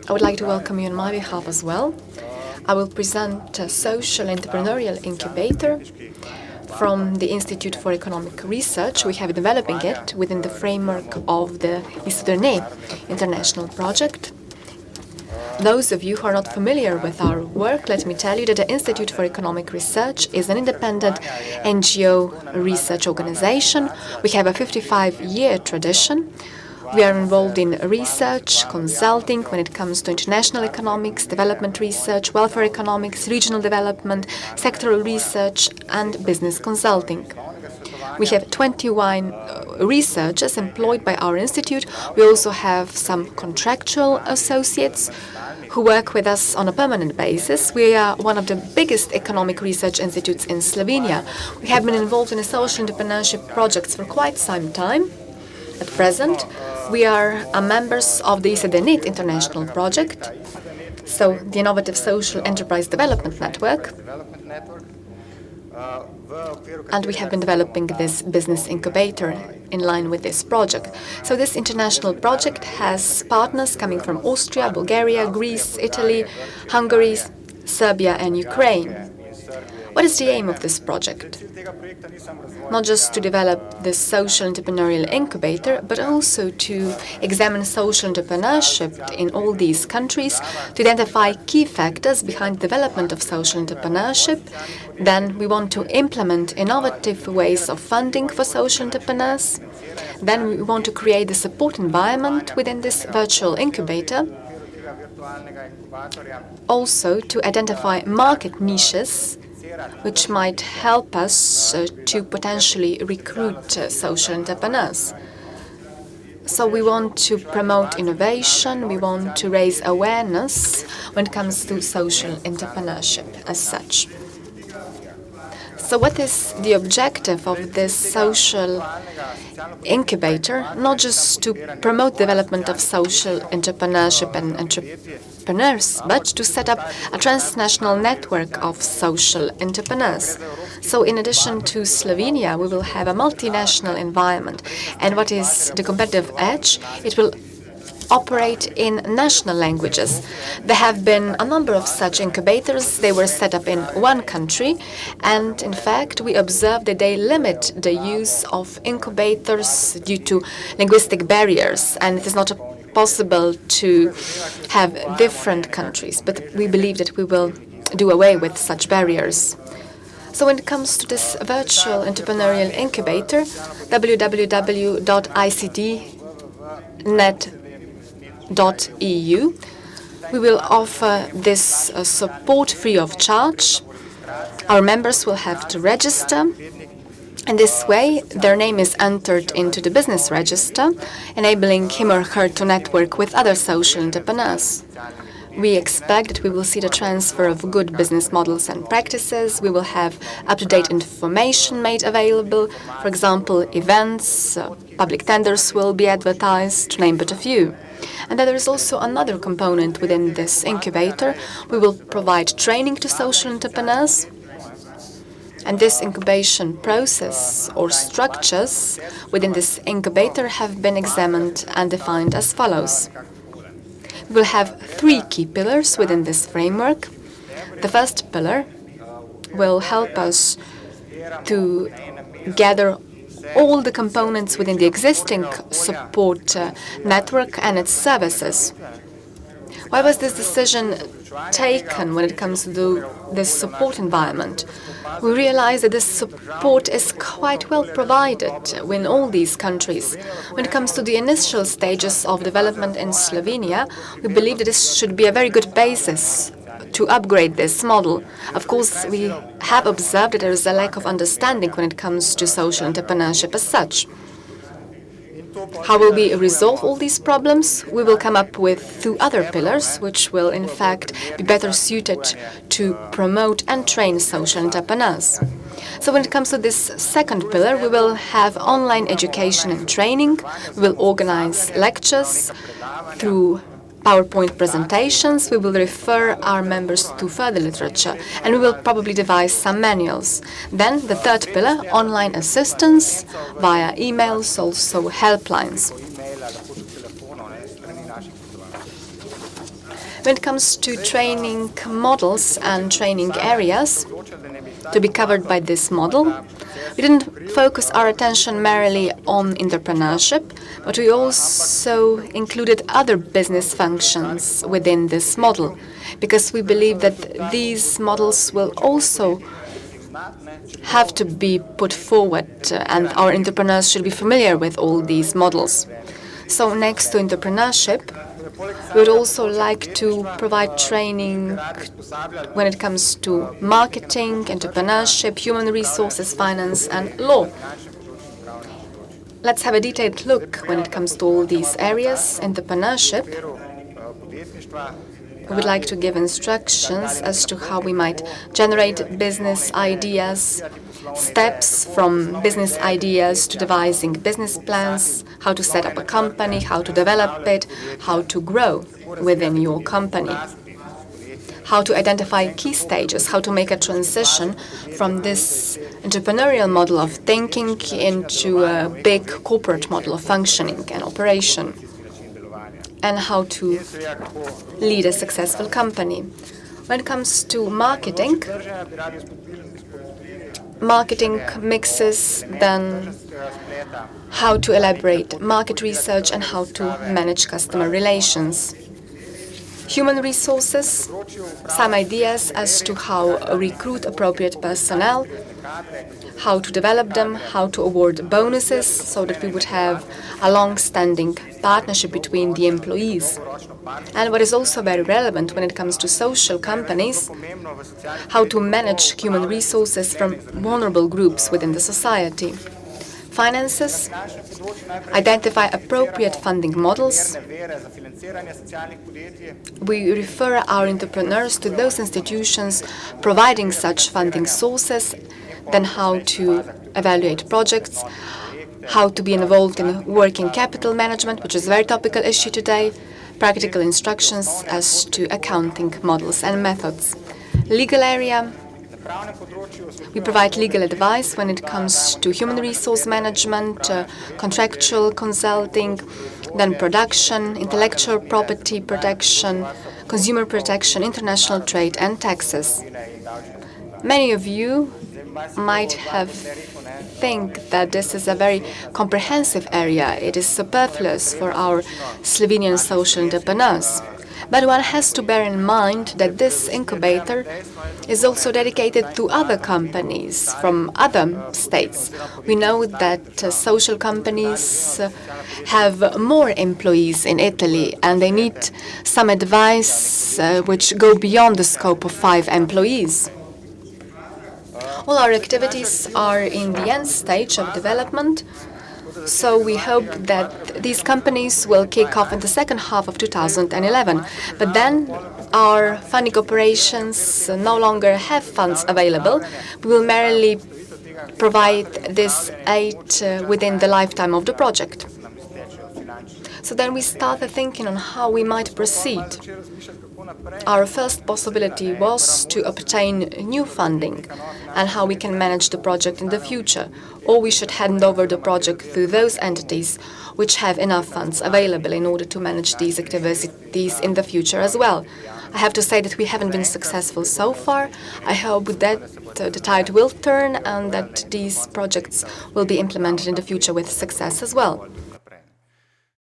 I would like to welcome you on my behalf as well. I will present a social entrepreneurial incubator from the Institute for Economic Research. We have developing it within the framework of the Istoderne international project. Those of you who are not familiar with our work, let me tell you that the Institute for Economic Research is an independent NGO research organization. We have a 55-year tradition. We are involved in research, consulting when it comes to international economics, development research, welfare economics, regional development, sectoral research, and business consulting. We have 21 researchers employed by our institute. We also have some contractual associates who work with us on a permanent basis. We are one of the biggest economic research institutes in Slovenia. We have been involved in social entrepreneurship projects for quite some time. At present, we are members of the ISEDENIT international project, so the Innovative Social Enterprise Development Network. And we have been developing this business incubator in line with this project. So this international project has partners coming from Austria, Bulgaria, Greece, Italy, Hungary, Serbia, and Ukraine. What is the aim of this project? Not just to develop this social entrepreneurial incubator, but also to examine social entrepreneurship in all these countries, to identify key factors behind the development of social entrepreneurship. Then we want to implement innovative ways of funding for social entrepreneurs. Then we want to create a support environment within this virtual incubator. Also to identify market niches which might help us to potentially recruit social entrepreneurs. So we want to promote innovation, we want to raise awareness when it comes to social entrepreneurship as such. So what is the objective of this social incubator? Not just to promote development of social entrepreneurship and entrepreneurs, but to set up a transnational network of social entrepreneurs. So in addition to Slovenia, we will have a multinational environment. And what is the competitive edge? It will operate in national languages. There have been a number of such incubators. They were set up in one country, and in fact we observed that they limit the use of incubators due to linguistic barriers, and it is not possible to have different countries, but we believe that we will do away with such barriers. So when it comes to this virtual entrepreneurial incubator, www.ictnet.eu, we will offer this support free of charge. Our members will have to register. In this way, their name is entered into the business register, enabling him or her to network with other social entrepreneurs. We expect that we will see the transfer of good business models and practices. We will have up-to-date information made available. For example, events, public tenders will be advertised, to name but a few. And then there is also another component within this incubator. We will provide training to social entrepreneurs. And this incubation process or structures within this incubator have been examined and defined as follows. We will have 3 key pillars within this framework. The first pillar will help us to gather all the components within the existing support network and its services. Why was this decision taken when it comes to this support environment? We realize that this support is quite well provided in all these countries. When it comes to the initial stages of development in Slovenia, we believe that this should be a very good basis to upgrade this model. Of course, we have observed that there is a lack of understanding when it comes to social entrepreneurship as such. How will we resolve all these problems? We will come up with 2 other pillars, which will in fact be better suited to promote and train social entrepreneurs. So when it comes to this second pillar, we will have online education and training. We will organize lectures through PowerPoint presentations. We will refer our members to further literature, and we will probably devise some manuals. Then the third pillar, online assistance via emails, also helplines. When it comes to training models and training areas to be covered by this model, we didn't focus our attention merely on entrepreneurship, but we also included other business functions within this model, because we believe that these models will also have to be put forward, and our entrepreneurs should be familiar with all these models. So next to entrepreneurship, we would also like to provide training when it comes to marketing, entrepreneurship, human resources, finance, and law. Let's have a detailed look when it comes to all these areas. Entrepreneurship, we would like to give instructions as to how we might generate business ideas, steps from business ideas to devising business plans, how to set up a company, how to develop it, how to grow within your company, how to identify key stages, how to make a transition from this entrepreneurial model of thinking into a big corporate model of functioning and operation, and how to lead a successful company. When it comes to marketing, marketing mixes then how to elaborate market research and how to manage customer relations. Human resources, some ideas as to how recruit appropriate personnel, how to develop them, how to award bonuses so that we would have a long-standing partnership between the employees. And what is also very relevant when it comes to social companies, how to manage human resources from vulnerable groups within the society. Finances, identify appropriate funding models. We refer our entrepreneurs to those institutions providing such funding sources, then how to evaluate projects, how to be involved in working capital management, which is a very topical issue today, practical instructions as to accounting models and methods. Legal area, we provide legal advice when it comes to human resource management, contractual consulting, then production, intellectual property protection, consumer protection, international trade, and taxes. Many of you might have think that this is a very comprehensive area. It is superfluous for our Slovenian social entrepreneurs. But one has to bear in mind that this incubator is also dedicated to other companies from other states. We know that social companies have more employees in Italy, and they need some advice which go beyond the scope of 5 employees. All our activities are in the end stage of development, so we hope that these companies will kick off in the second half of 2011. But then our funding operations no longer have funds available. We will merely provide this aid within the lifetime of the project. So then we started thinking on how we might proceed. Our first possibility was to obtain new funding and how we can manage the project in the future, or we should hand over the project to those entities which have enough funds available in order to manage these activities in the future as well. I have to say that we haven't been successful so far. I hope that the tide will turn and that these projects will be implemented in the future with success as well.